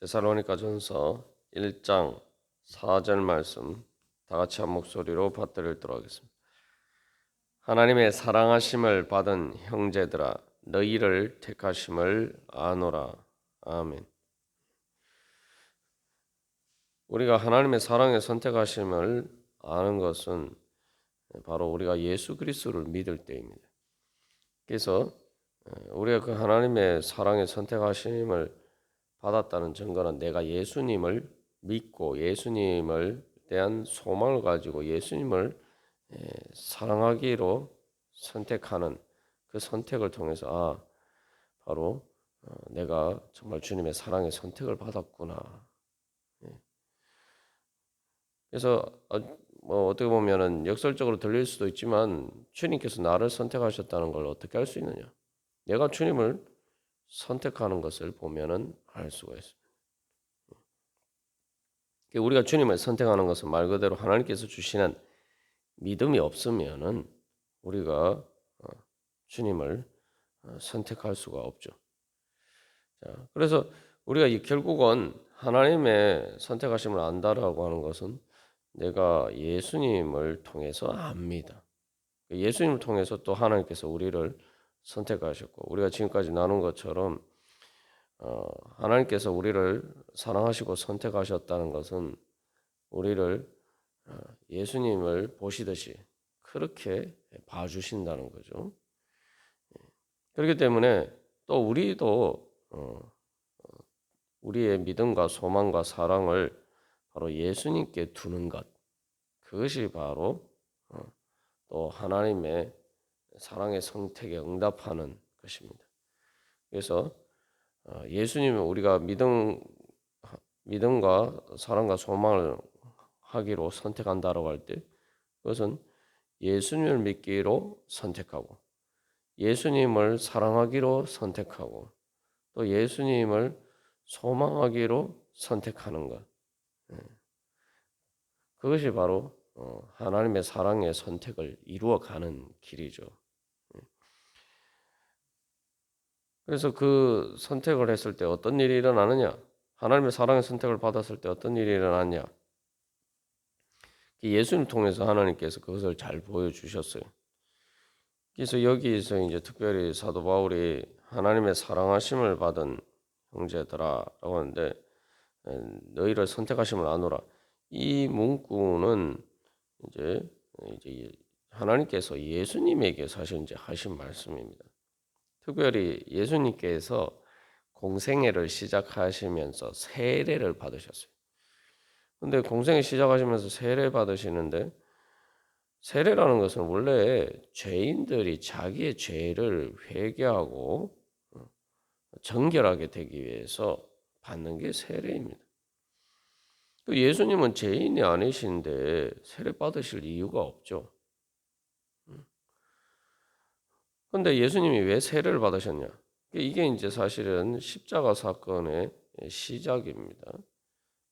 데살로니가전서 1장 4절 말씀 다 같이 한 목소리로 받들어 읽도록 하겠습니다. 하나님의 사랑하심을 받은 형제들아 너희를 택하심을 아노라. 아멘. 우리가 하나님의 사랑에 선택하심을 아는 것은 바로 우리가 예수 그리스도를 믿을 때입니다. 그래서 우리가 그 하나님의 사랑에 선택하심을 받았다는 증거는 내가 예수님을 믿고 예수님을 대한 소망을 가지고 예수님을 사랑하기로 선택하는 그 선택을 통해서 바로 내가 정말 주님의 사랑의 선택을 받았구나. 그래서 뭐 어떻게 보면은 역설적으로 들릴 수도 있지만 주님께서 나를 선택하셨다는 걸 어떻게 알 수 있느냐? 내가 주님을 선택하는 것을 보면은 알 수가 있습니다. 우리가 주님을 선택하는 것은 말 그대로 하나님께서 주시는 믿음이 없으면은 우리가 주님을 선택할 수가 없죠. 자, 그래서 우리가 결국은 하나님의 선택하심을 안다라고 하는 것은 내가 예수님을 통해서 압니다. 예수님을 통해서 또 하나님께서 우리를 선택하셨고 우리가 지금까지 나눈 것처럼 하나님께서 우리를 사랑하시고 선택하셨다는 것은 우리를 예수님을 보시듯이 그렇게 봐주신다는 거죠. 그렇기 때문에 또 우리도 우리의 믿음과 소망과 사랑을 바로 예수님께 두는 것, 그것이 바로 또 하나님의 사랑의 선택에 응답하는 것입니다. 그래서 예수님은 우리가 믿음과 사랑과 소망을 하기로 선택한다라고 할 때 그것은 예수님을 믿기로 선택하고 예수님을 사랑하기로 선택하고 또 예수님을 소망하기로 선택하는 것. 그것이 바로 하나님의 사랑의 선택을 이루어가는 길이죠. 그래서 그 선택을 했을 때 어떤 일이 일어나느냐? 하나님의 사랑의 선택을 받았을 때 어떤 일이 일어나냐? 예수님 통해서 하나님께서 그것을 잘 보여주셨어요. 그래서 여기서 이제 특별히 사도 바울이 하나님의 사랑하심을 받은 형제들아라고 하는데 너희를 선택하심을 아노라. 이 문구는 이제 하나님께서 예수님에게 사실 이제 하신 말씀입니다. 특별히 예수님께서 공생애를 시작하시면서 세례를 받으셨어요. 근데 공생애 시작하시면서 세례 받으시는데 세례라는 것은 원래 죄인들이 자기의 죄를 회개하고 정결하게 되기 위해서 받는 게 세례입니다. 예수님은 죄인이 아니신데 세례 받으실 이유가 없죠. 그런데 예수님이 왜 세례를 받으셨냐? 이게 이제 사실은 십자가 사건의 시작입니다.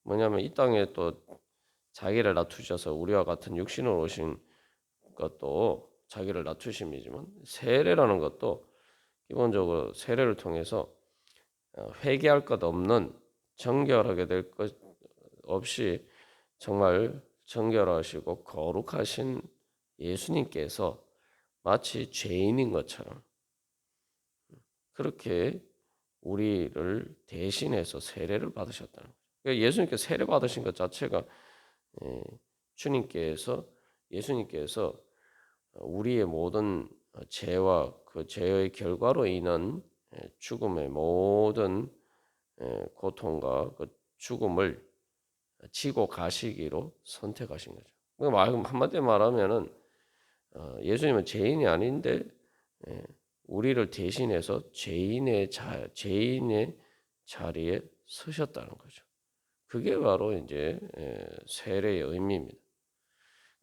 뭐냐면 이 땅에 또 자기를 낮추셔서 우리와 같은 육신으로 오신 것도 자기를 낮추심이지만 세례라는 것도 기본적으로 세례를 통해서 회개할 것 없는 정결하게 될 것 없이 정말 정결하시고 거룩하신 예수님께서 마치 죄인인 것처럼 그렇게 우리를 대신해서 세례를 받으셨다는 거죠. 그러니까 예수님께 세례 받으신 것 자체가 예수님께서 우리의 모든 죄와 그 죄의 결과로 인한 죽음의 모든 고통과 그 죽음을 지고 가시기로 선택하신 거죠. 한마디로 말하면은 예수님은 죄인이 아닌데 우리를 대신해서 죄인의 자리에 서셨다는 거죠. 그게 바로 이제 세례의 의미입니다.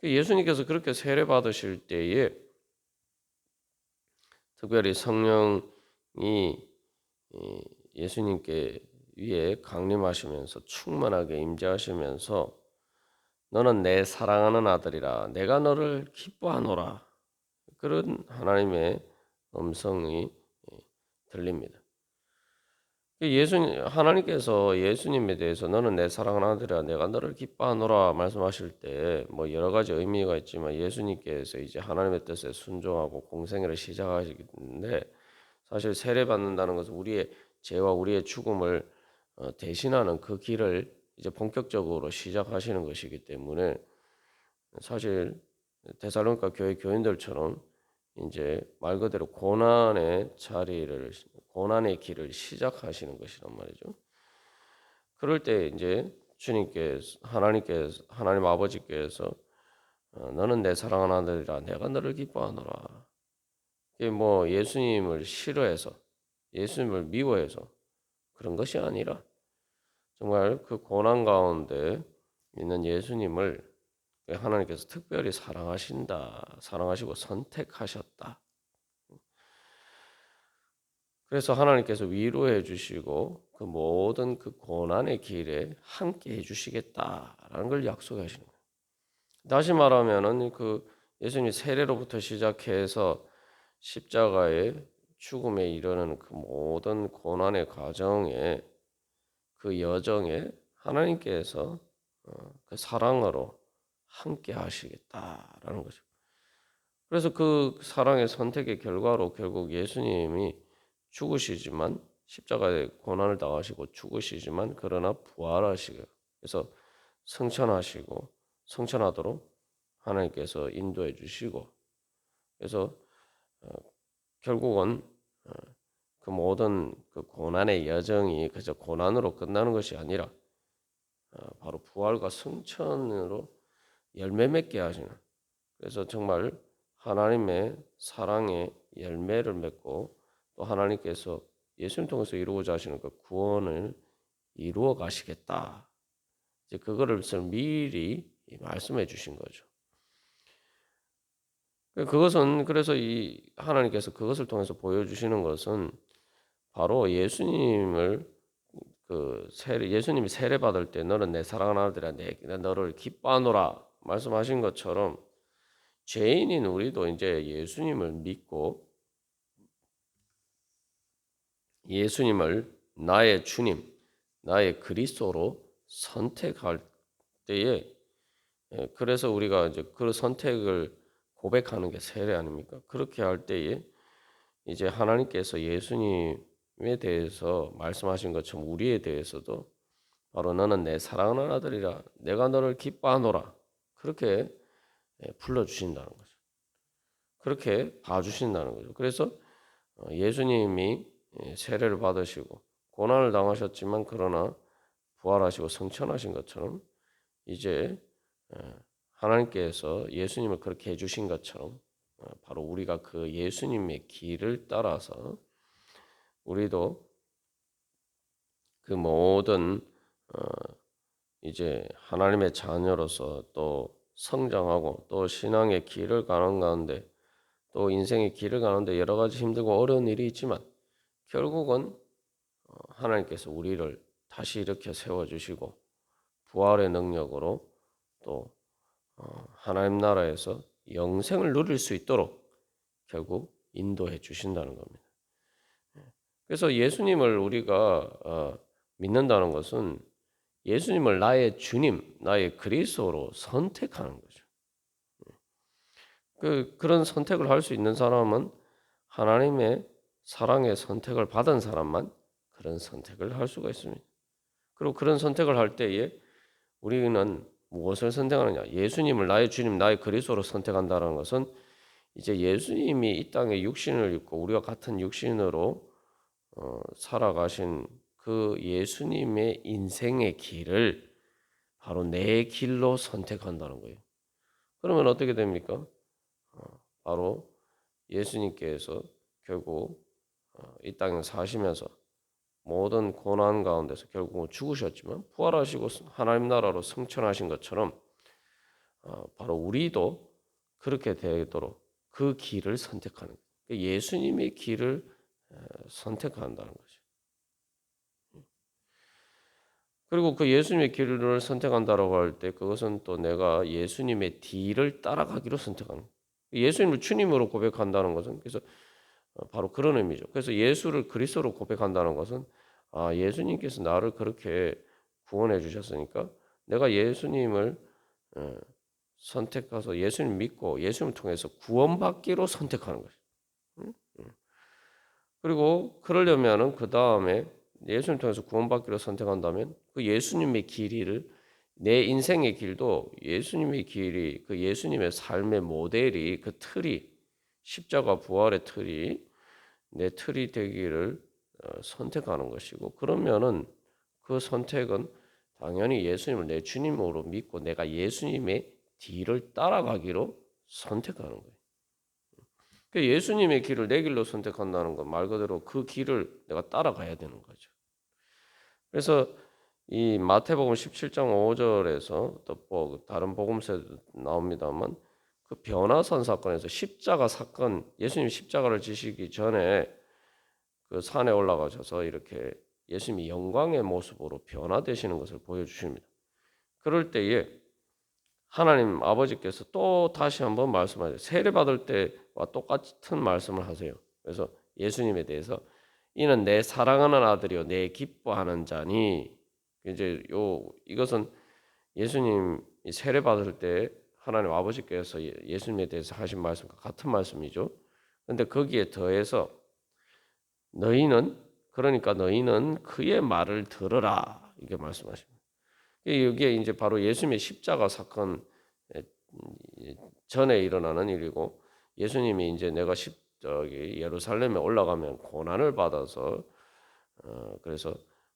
예수님께서 그렇게 세례 받으실 때에 특별히 성령이 예수님께 위에 강림하시면서 충만하게 임재하시면서 너는 내 사랑하는 아들이라 내가 너를 기뻐하노라 그런 하나님의 음성이 들립니다. 하나님께서 예수님에 대해서 너는 내 사랑하는 아들이라 내가 너를 기뻐하노라 말씀하실 때 뭐 여러 가지 의미가 있지만 예수님께서 이제 하나님의 뜻에 순종하고 공생애를 시작하시는데 사실 세례 받는다는 것은 우리의 죄와 우리의 죽음을 대신하는 그 길을 이제 본격적으로 시작하시는 것이기 때문에 사실 데살로니가 교회 교인들처럼 이제 말 그대로 고난의 길을 시작하시는 것이란 말이죠. 그럴 때 이제 하나님 아버지께서 너는 내 사랑하는 아들이라 내가 너를 기뻐하노라. 이게 뭐 예수님을 싫어해서 예수님을 미워해서 그런 것이 아니라 정말 그 고난 가운데 있는 예수님을 하나님께서 특별히 사랑하시고 선택하셨다. 그래서 하나님께서 위로해 주시고 그 모든 그 고난의 길에 함께 해 주시겠다라는 걸 약속하시는 거예요. 다시 말하면은 그 예수님이 세례로부터 시작해서 십자가의 죽음에 이르는 그 모든 고난의 과정에 그 여정에 하나님께서 그 사랑으로 함께 하시겠다라는 거죠. 그래서 그 사랑의 선택의 결과로 결국 예수님이 죽으시지만 십자가의 고난을 당하시고 죽으시지만 그러나 부활하시고 그래서 성천하도록 하나님께서 인도해 주시고 그래서 결국은 그 모든 그 고난의 여정이 그저 고난으로 끝나는 것이 아니라 바로 부활과 승천으로 열매 맺게 하시는 그래서 정말 하나님의 사랑의 열매를 맺고 또 하나님께서 예수님 통해서 이루고자 하시는 그 구원을 이루어 가시겠다. 이제 그거를 미리 말씀해 주신 거죠. 그것은 그래서 이 하나님께서 그것을 통해서 보여주시는 것은 바로 예수님이 세례 받을 때 너는 내 사랑하는 아들이라 내가 너를 기뻐하노라 말씀하신 것처럼 죄인인 우리도 이제 예수님을 믿고 예수님을 나의 주님, 나의 그리스도로 선택할 때에 그래서 우리가 이제 그 선택을 고백하는 게 세례 아닙니까? 그렇게 할 때에 이제 하나님께서 예수님에 대해서 말씀하신 것처럼 우리에 대해서도 바로 너는 내 사랑하는 아들이라 내가 너를 기뻐하노라 그렇게 불러주신다는 거죠. 그렇게 봐주신다는 거죠. 그래서 예수님이 세례를 받으시고 고난을 당하셨지만 그러나 부활하시고 성천하신 것처럼 이제 하나님께서 예수님을 그렇게 해주신 것처럼 바로 우리가 그 예수님의 길을 따라서 우리도 그 모든 이제 하나님의 자녀로서 또 성장하고 또 신앙의 길을 가는 가운데 또 인생의 길을 가는데 여러 가지 힘들고 어려운 일이 있지만 결국은 하나님께서 우리를 다시 일으켜 세워주시고 부활의 능력으로 또 하나님 나라에서 영생을 누릴 수 있도록 결국 인도해 주신다는 겁니다. 그래서 예수님을 우리가 믿는다는 것은 예수님을 나의 주님, 나의 그리스도로 선택하는 거죠. 그런 선택을 할 수 있는 사람은 하나님의 사랑의 선택을 받은 사람만 그런 선택을 할 수가 있습니다. 그리고 그런 선택을 할 때에 우리는 무엇을 선택하느냐? 예수님을 나의 주님, 나의 그리스도로 선택한다는 것은 이제 예수님이 이 땅에 육신을 입고 우리가 같은 육신으로 살아가신 그 예수님의 인생의 길을 바로 내 길로 선택한다는 거예요. 그러면 어떻게 됩니까? 바로 예수님께서 결국 이 땅에 사시면서 모든 고난 가운데서 결국은 죽으셨지만 부활하시고 하나님 나라로 승천하신 것처럼 바로 우리도 그렇게 되도록 그 길을 선택하는 거예요. 예수님의 길을 선택한다는 거죠. 그리고 그 예수님의 길을 선택한다라고 할 때 그것은 또 내가 예수님의 뒤를 따라가기로 선택하는 거예요. 예수님을 주님으로 고백한다는 것은 그래서 바로 그런 의미죠. 그래서 예수를 그리스도로 고백한다는 것은 예수님께서 나를 그렇게 구원해 주셨으니까 내가 예수님을 어, 선택해서 예수님 믿고 예수님을 통해서 구원받기로 선택하는 것이죠. 응? 그리고 그러려면은 그 다음에 예수님 통해서 구원받기로 선택한다면 그 예수님의 길이를 내 인생의 길도 예수님의 길이 그 예수님의 삶의 모델이 그 틀이 십자가 부활의 틀이 내 틀이 되기를 선택하는 것이고 그러면은 그 선택은 당연히 예수님을 내 주님으로 믿고 내가 예수님의 뒤를 따라가기로 선택하는 거예요. 예수님의 길을 내 길로 선택한다는 건 말 그대로 그 길을 내가 따라가야 되는 거죠. 그래서 이 마태복음 17장 5절에서 또 다른 복음서에도 나옵니다만 그 변화산 사건에서 십자가 사건 예수님 십자가를 지시기 전에 그 산에 올라가셔서 이렇게 예수님이 영광의 모습으로 변화되시는 것을 보여주십니다. 그럴 때에 하나님 아버지께서 또 다시 한번 말씀하세요. 세례 받을 때와 똑같은 말씀을 하세요. 그래서 예수님에 대해서 이는 내 사랑하는 아들이요 내 기뻐하는 자니 이제 이것은 예수님 세례 받을 때 하나님 아버지께서 예수님에 대해서 하신 말씀과 같은 말씀이죠. 근데 거기에 더해서 너희는 그의 말을 들으라 이게 말씀하십니다. 여기에 이제 바로 예수님의 십자가 사건 전에 일어나는 일이고 예수님이 이제 내가 저기 예루살렘에 올라가면 고난을 받아서 그래서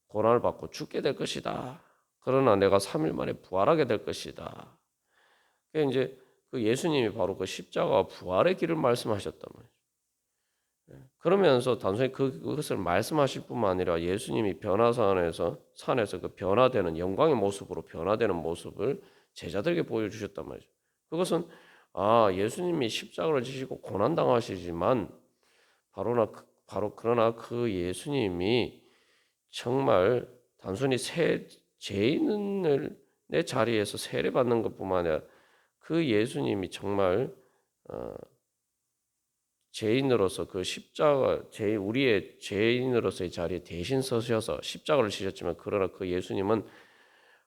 고난을 받고 죽게 될 것이다. 그러나 내가 3일 만에 부활하게 될 것이다. 그러니까 이제 그 예수님이 바로 그 십자가 부활의 길을 말씀하셨단 말이에요. 그러면서 단순히 그것을 말씀하실 뿐만 아니라 예수님이 산에서 그 변화되는 영광의 모습으로 변화되는 모습을 제자들에게 보여주셨단 말이죠. 그것은 예수님이 십자가를 지시고 고난 당하시지만 바로 그러나 그 예수님이 정말 단순히 죄인을 내 자리에서 세례 받는 것뿐만 아니라 그 예수님이 정말 죄인으로서 그 우리의 죄인으로서의 자리에 대신 서셔서 십자가를 지셨지만 그러나 그 예수님은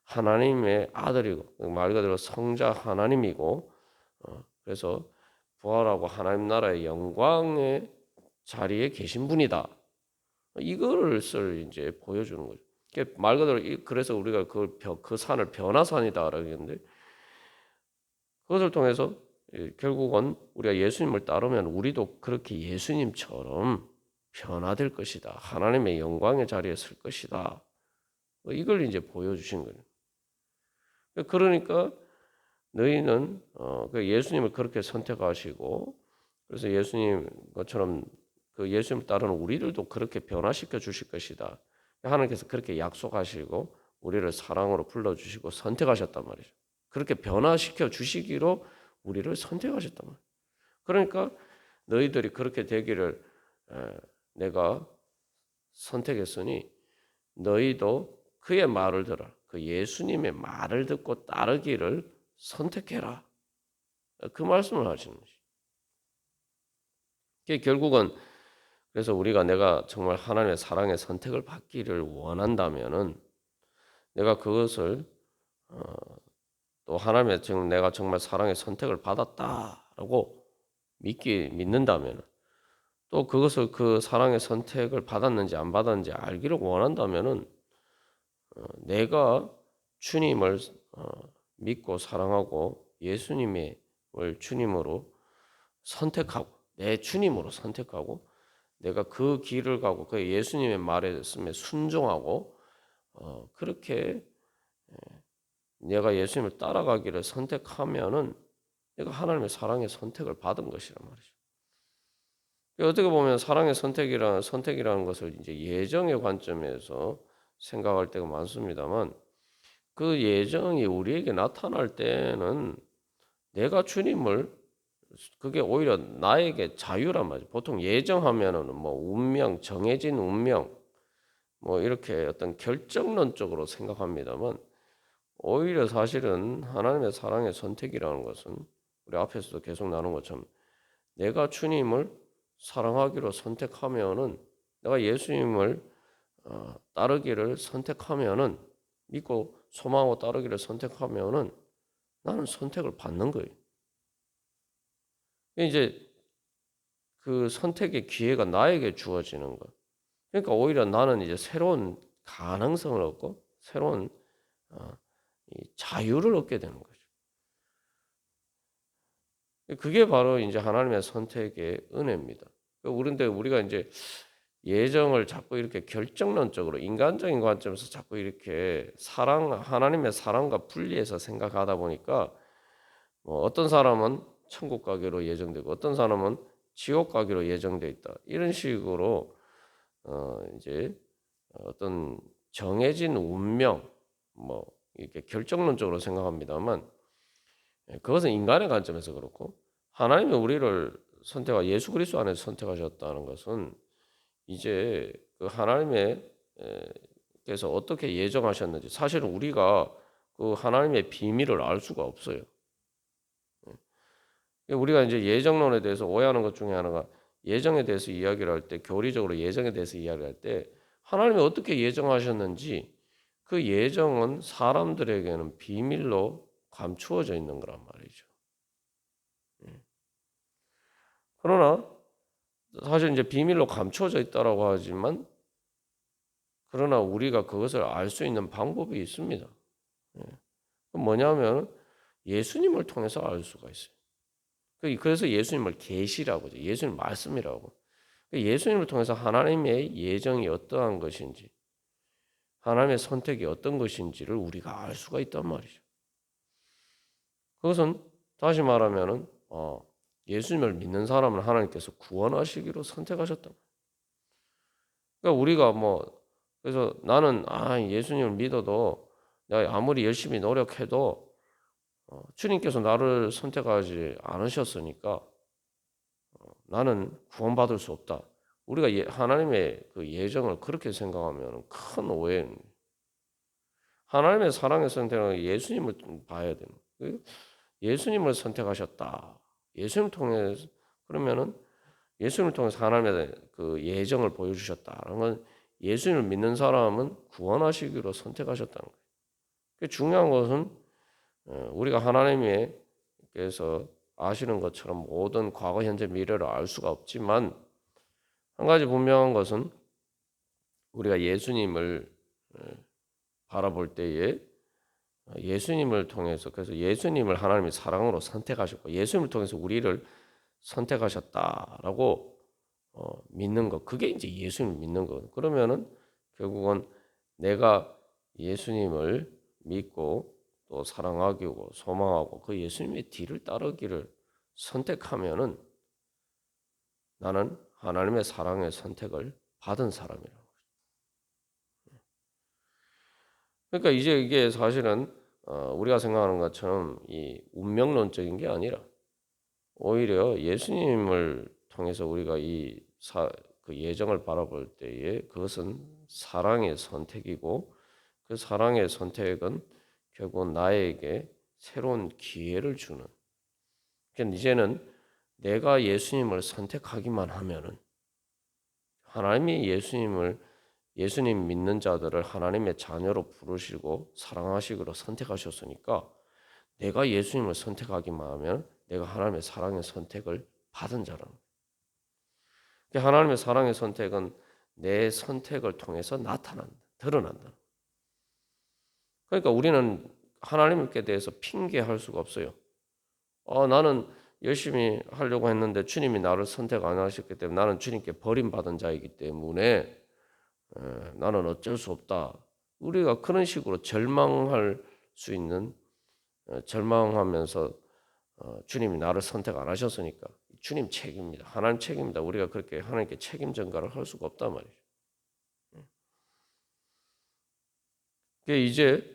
하나님의 아들이고 말 그대로 성자 하나님이고 그래서 부활하고 하나님 나라의 영광의 자리에 계신 분이다. 이것을 이제 보여주는 거죠. 말 그대로 그래서 우리가 그 산을 변화산이다라고 했는데 그것을 통해서 결국은 우리가 예수님을 따르면 우리도 그렇게 예수님처럼 변화될 것이다. 하나님의 영광의 자리에 설 것이다. 이걸 이제 보여주신 거예요. 그러니까 너희는 예수님을 그렇게 선택하시고 그래서 예수님 것처럼 그 예수님을 따르는 우리들도 그렇게 변화시켜 주실 것이다. 하나님께서 그렇게 약속하시고 우리를 사랑으로 불러주시고 선택하셨단 말이죠. 그렇게 변화시켜 주시기로 우리를 선택하셨단 말이에요. 그러니까 너희들이 그렇게 되기를 내가 선택했으니 너희도 그의 말을 들어 그 예수님의 말을 듣고 따르기를 선택해라. 그 말씀을 하시는 것이죠. 결국은 그래서 내가 정말 하나님의 사랑의 선택을 받기를 원한다면은 내가 그것을 또 하나님의 지금 내가 정말 사랑의 선택을 받았다라고 믿는다면 또 그것을 그 사랑의 선택을 받았는지 안 받았는지 알기를 원한다면은 내가 주님을 믿고 사랑하고 예수님을 주님으로 선택하고 내 주님으로 선택하고 내가 그 길을 가고 그 예수님의 말씀에 순종하고 그렇게 내가 예수님을 따라가기를 선택하면은 내가 하나님의 사랑의 선택을 받은 것이란 말이죠. 어떻게 보면 사랑의 선택이라는 것을 이제 예정의 관점에서 생각할 때가 많습니다만 그 예정이 우리에게 나타날 때는 내가 주님을 그게 오히려 나에게 자유란 말이죠. 보통 예정하면은 뭐 운명, 정해진 운명 뭐 이렇게 어떤 결정론적으로 생각합니다만 오히려 사실은 하나님의 사랑의 선택이라는 것은 우리 앞에서도 계속 나눈 것처럼 내가 주님을 사랑하기로 선택하면은 내가 예수님을 따르기를 선택하면은 믿고 소망하고 따르기를 선택하면은 나는 선택을 받는 거예요. 이제 그 선택의 기회가 나에게 주어지는 거. 그러니까 오히려 나는 이제 새로운 가능성을 얻고 새로운 어, 이 자유를 얻게 되는 거죠. 그게 바로 이제 하나님의 선택의 은혜입니다. 그런데 우리가 이제 예정을 자꾸 이렇게 결정론적으로 인간적인 관점에서 자꾸 이렇게 하나님의 사랑과 분리해서 생각하다 보니까 뭐 어떤 사람은 천국 가기로 예정되고 어떤 사람은 지옥 가기로 예정돼 있다. 이런 식으로 이제 어떤 정해진 운명 뭐 이렇게 결정론적으로 생각합니다만 그것은 인간의 관점에서 그렇고 하나님이 우리를 선택하 예수 그리스도 안에서 선택하셨다는 것은 이제 그 하나님의 께서 어떻게 예정하셨는지 사실은 우리가 그 하나님의 비밀을 알 수가 없어요. 우리가 이제 예정론에 대해서 오해하는 것 중에 하나가 예정에 대해서 이야기를 할 때 교리적으로 예정에 대해서 이야기를 할 때 하나님이 어떻게 예정하셨는지 그 예정은 사람들에게는 비밀로 감추어져 있는 거란 말이죠. 그러나 사실 이제 비밀로 감추어져 있다라고 하지만 그러나 우리가 그것을 알 수 있는 방법이 있습니다. 뭐냐면 예수님을 통해서 알 수가 있어요. 그래서 예수님을 계시라고 하죠. 예수님 말씀이라고. 예수님을 통해서 하나님의 예정이 어떠한 것인지 하나님의 선택이 어떤 것인지를 우리가 알 수가 있단 말이죠. 그것은 다시 말하면은 예수님을 믿는 사람은 하나님께서 구원하시기로 선택하셨다. 그러니까 우리가 그래서 나는 예수님을 믿어도 내가 아무리 열심히 노력해도 주님께서 나를 선택하지 않으셨으니까 나는 구원받을 수 없다. 우리가 하나님의 그 예정을 그렇게 생각하면 큰 오해입니다. 하나님의 사랑의 선택은 예수님을 봐야 되는 거예요. 예수님을 선택하셨다. 예수님 통해서 그러면은 예수님을 통해서 하나님의 그 예정을 보여주셨다는 건 예수님을 믿는 사람은 구원하시기로 선택하셨다는 거예요. 그 중요한 것은 우리가 하나님께서 아시는 것처럼 모든 과거, 현재, 미래를 알 수가 없지만 한 가지 분명한 것은 우리가 예수님을 바라볼 때에 예수님을 통해서 그래서 예수님을 하나님이 사랑으로 선택하셨고 예수님을 통해서 우리를 선택하셨다라고 믿는 것 그게 이제 예수님을 믿는 거. 그러면은 결국은 내가 예수님을 믿고 또 사랑하고 소망하고 그 예수님의 뒤를 따르기를 선택하면은 나는 하나님의 사랑의 선택을 받은 사람이라고. 그러니까 이제 이게 사실은 우리가 생각하는 것처럼 이 운명론적인 게 아니라 오히려 예수님을 통해서 우리가 그 예정을 바라볼 때에 그것은 사랑의 선택이고 그 사랑의 선택은 결국 나에게 새로운 기회를 주는. 그러니까 이제는 내가 예수님을 선택하기만 하면은 하나님이 예수님 믿는 자들을 하나님의 자녀로 부르시고 사랑하시기로 선택하셨으니까 내가 예수님을 선택하기만 하면 내가 하나님의 사랑의 선택을 받은 자라는 거예요. 하나님의 사랑의 선택은 내 선택을 통해서 드러난다. 그러니까 우리는 하나님께 대해서 핑계할 수가 없어요. 나는 열심히 하려고 했는데 주님이 나를 선택 안 하셨기 때문에 나는 주님께 버림받은 자이기 때문에 나는 어쩔 수 없다. 우리가 그런 식으로 절망할 수 있는 절망하면서 주님이 나를 선택 안 하셨으니까 주님 책임입니다. 하나님 책임입니다. 우리가 그렇게 하나님께 책임 전가를 할 수가 없단 말이죠. 이제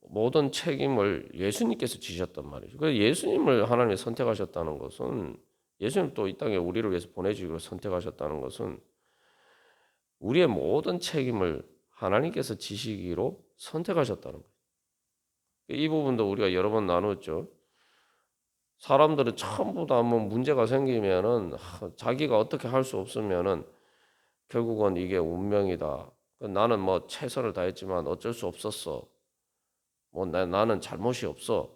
모든 책임을 예수님께서 지셨단 말이죠. 그래서 예수님을 하나님이 선택하셨다는 것은 예수님 또 이 땅에 우리를 위해서 보내주기로 선택하셨다는 것은 우리의 모든 책임을 하나님께서 지시기로 선택하셨다는 거예요. 이 부분도 우리가 여러 번 나눴죠. 사람들은 전부 다 뭐 문제가 생기면은 자기가 어떻게 할 수 없으면은 결국은 이게 운명이다. 나는 뭐 최선을 다했지만 어쩔 수 없었어. 뭐 나는 잘못이 없어.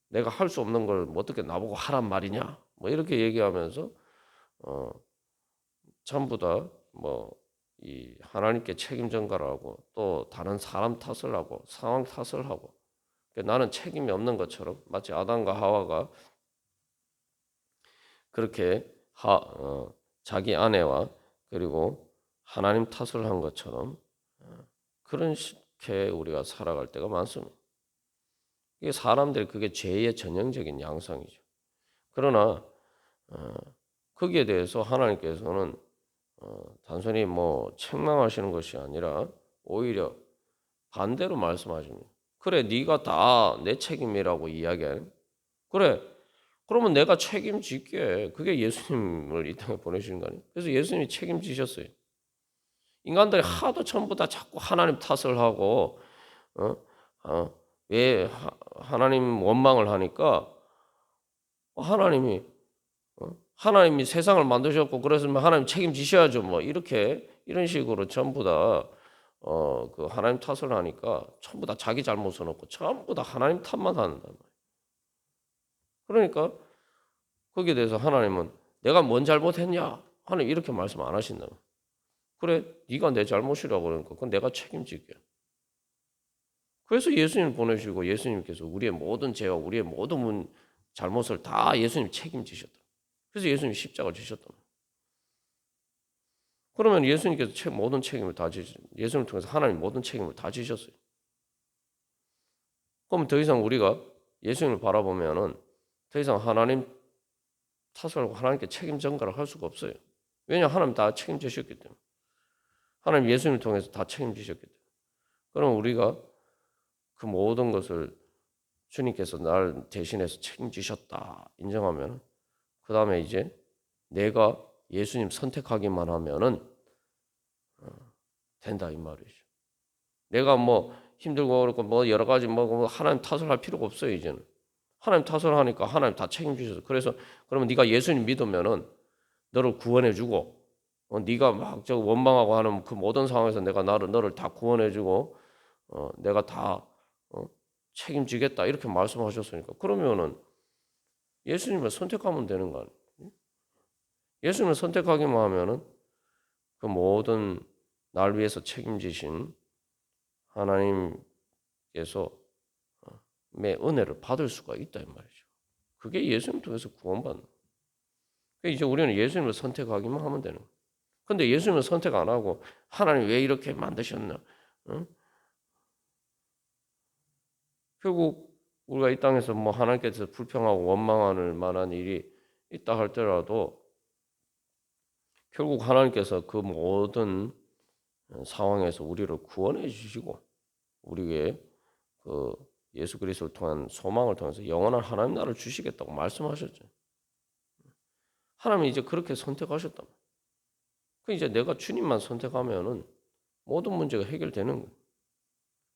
내가 할 수 없는 걸 뭐 어떻게 나보고 하란 말이냐? 뭐 이렇게 얘기하면서 어, 전부 다 뭐 이 하나님께 책임 전가를 하고 또 다른 사람 탓을 하고 상황 탓을 하고 그러니까 나는 책임이 없는 것처럼 마치 아담과 하와가 그렇게 자기 아내와 그리고 하나님 탓을 한 것처럼 그런 식의 우리가 살아갈 때가 많습니다. 이게 사람들이 그게 죄의 전형적인 양상이죠. 그러나 거기에 대해서 하나님께서는 단순히 뭐 책망하시는 것이 아니라 오히려 반대로 말씀하십니다. 그래, 네가 다 내 책임이라고 이야기해. 그래, 그러면 내가 책임질게. 그게 예수님을 이 땅에 보내시는 거 아니에요? 그래서 예수님이 책임지셨어요. 인간들이 하도 전부 다 자꾸 하나님 탓을 하고 어? 왜 하나님 원망을 하니까 하나님이 세상을 만드셨고 그랬으면 하나님 책임지셔야죠. 뭐 이렇게 이런 식으로 전부 다 그 하나님 탓을 하니까 전부 다 자기 잘못은 없고 전부 다 하나님 탓만 한단 말이에요. 그러니까 거기에 대해서 하나님은 내가 뭔 잘못했냐? 하나님 이렇게 말씀 안 하신다. 그래, 네가 내 잘못이라고 그러니까 그건 내가 책임질게. 그래서 예수님을 보내시고 예수님께서 우리의 모든 죄와 우리의 모든 잘못을 다 예수님 책임지셨다. 그래서 예수님 십자가를 지셨다. 그러면 예수님께서 모든 책임을 다 지셨어요. 예수님을 통해서 하나님 모든 책임을 다 지셨어요. 그럼 더 이상 우리가 예수님을 바라보면은 더 이상 하나님 탓을 하고 하나님께 책임 전가를 할 수가 없어요. 왜냐 하나님 다 책임지셨기 때문에. 하나님 예수님을 통해서 다 책임지셨기 때문에. 그럼 우리가 그 모든 것을 주님께서 나를 대신해서 책임지셨다 인정하면 그 다음에 이제 내가 예수님 선택하기만 하면은 된다 이 말이죠. 내가 뭐 힘들고 그렇고 뭐 여러 가지 뭐 하나님 탓을 할 필요가 없어요 이제는. 하나님 탓을 하니까 하나님 다 책임지셔서 그래서 그러면 네가 예수님 믿으면은 너를 구원해주고 네가 막 저 원망하고 하는 그 모든 상황에서 내가 너를 다 구원해주고 내가 다 책임지겠다 이렇게 말씀하셨으니까 그러면은 예수님을 선택하면 되는 거 아니에요? 예수님을 선택하기만 하면은 그 모든 날 위해서 책임지신 하나님께서 의 은혜를 받을 수가 있다 이 말이죠. 그게 예수님 통해서 구원받는. 그러니까 이제 우리는 예수님을 선택하기만 하면 되는 거예요. 근데 예수님을 선택 안 하고 하나님 왜 이렇게 만드셨나? 응? 결국 우리가 이 땅에서 뭐 하나님께서 불평하고 원망할 만한 일이 있다 할때라도 결국 하나님께서 그 모든 상황에서 우리를 구원해 주시고 우리에게 그 예수 그리스도를 통한 소망을 통해서 영원한 하나님 나라를 주시겠다고 말씀하셨죠. 하나님이 이제 그렇게 선택하셨다. 그 이제 내가 주님만 선택하면은 모든 문제가 해결되는 거예요.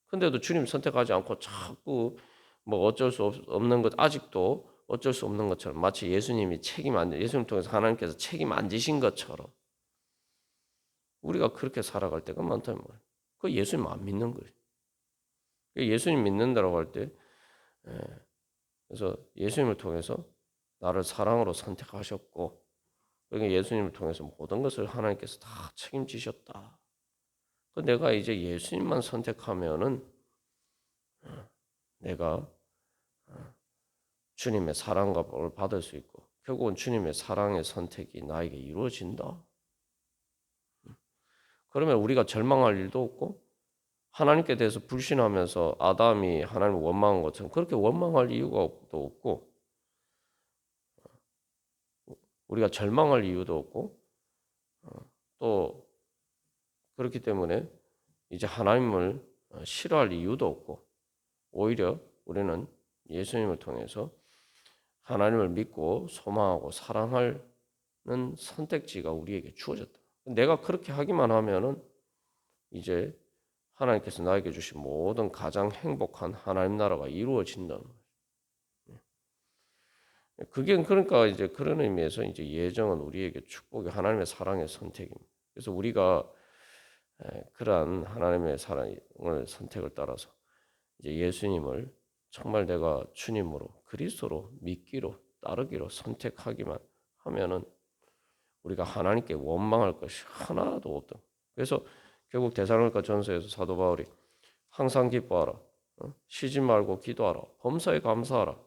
근데도 주님 선택하지 않고 자꾸 뭐 어쩔 수 없는 것 아직도 어쩔 수 없는 것처럼 마치 예수님 통해서 하나님께서 책임 안 지신 것처럼 우리가 그렇게 살아갈 때가 많다는 거예요. 그 예수님 안 믿는 거예요. 예수님 믿는다라고 할 때 그래서 예수님을 통해서 나를 사랑으로 선택하셨고 그러니까 예수님을 통해서 모든 것을 하나님께서 다 책임지셨다. 내가 이제 예수님만 선택하면은 내가 주님의 사랑과 복을 받을 수 있고 결국은 주님의 사랑의 선택이 나에게 이루어진다. 그러면 우리가 절망할 일도 없고 하나님께 대해서 불신하면서 아담이 하나님을 원망한 것처럼 그렇게 원망할 이유가 없고 우리가 절망할 이유도 없고 또 그렇기 때문에 이제 하나님을 싫어할 이유도 없고 오히려 우리는 예수님을 통해서 하나님을 믿고 소망하고 사랑하는 선택지가 우리에게 주어졌다. 내가 그렇게 하기만 하면은 이제 하나님께서 나에게 주신 모든 가장 행복한 하나님 나라가 이루어진다는 거예요. 그게 그러니까 이제 그런 의미에서 이제 예정은 우리에게 축복이 하나님의 사랑의 선택입니다. 그래서 우리가 그러한 하나님의 사랑을 선택을 따라서 이제 예수님을 정말 내가 주님으로 그리스도로 믿기로 따르기로 선택하기만 하면은 우리가 하나님께 원망할 것이 하나도 없다. 그래서 결국 데살로니가 전서에서 사도 바울이 항상 기뻐하라, 쉬지 말고 기도하라, 범사에 감사하라.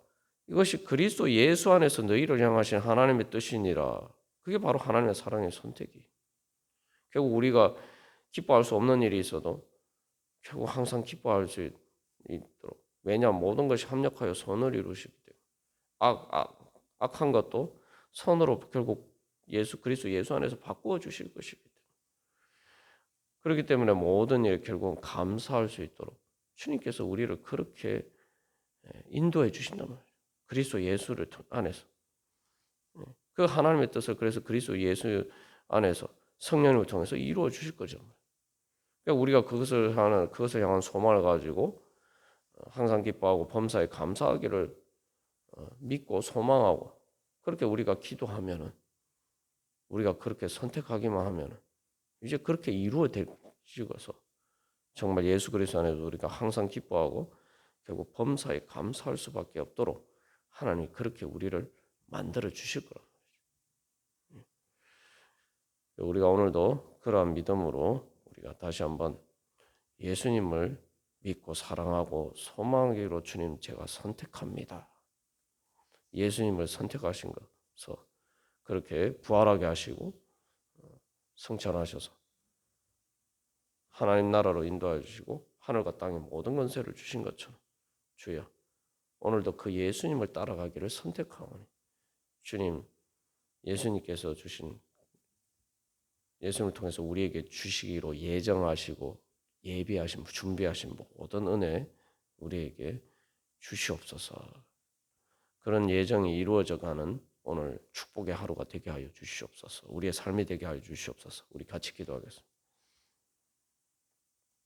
이것이 그리스도 예수 안에서 너희를 향하신 하나님의 뜻이니라. 그게 바로 하나님의 사랑의 선택이. 결국 우리가 기뻐할 수 없는 일이 있어도 결국 항상 기뻐할 수 있도록. 왜냐하면 모든 것이 합력하여 선을 이루시기 때문에. 악한 것도 선으로 결국 그리스도 예수 안에서 바꾸어 주실 것이기 때문에. 그렇기 때문에 모든 일 결국은 감사할 수 있도록 주님께서 우리를 그렇게 인도해 주신단 말이에요. 그리스도 예수를 안에서. 그 하나님의 뜻을 그래서 그리스도 예수 안에서 성령님을 통해서 이루어 주실 거죠. 그러니까 우리가 그것을 향한 소망을 가지고 항상 기뻐하고 범사에 감사하기를 믿고 소망하고 그렇게 우리가 기도하면은 우리가 그렇게 선택하기만 하면은 이제 그렇게 이루어지고서 정말 예수 그리스도 안에서 우리가 항상 기뻐하고 결국 범사에 감사할 수밖에 없도록 하나님이 그렇게 우리를 만들어 주실 거라고. 우리가 오늘도 그러한 믿음으로 우리가 다시 한번 예수님을 믿고 사랑하고 소망하기로 주님 제가 선택합니다. 예수님을 선택하신 것서 그렇게 부활하게 하시고 성천하셔서 하나님 나라로 인도해 주시고 하늘과 땅의 모든 권세를 주신 것처럼 주여 오늘도 그 예수님을 따라가기를 선택하오니 주님 예수님께서 주신 예수님을 통해서 우리에게 주시기로 예정하시고 예비하신 준비하신 모든 은혜 우리에게 주시옵소서. 그런 예정이 이루어져 가는 오늘 축복의 하루가 되게 하여 주시옵소서. 우리의 삶이 되게 하여 주시옵소서. 우리 같이 기도하겠습니다.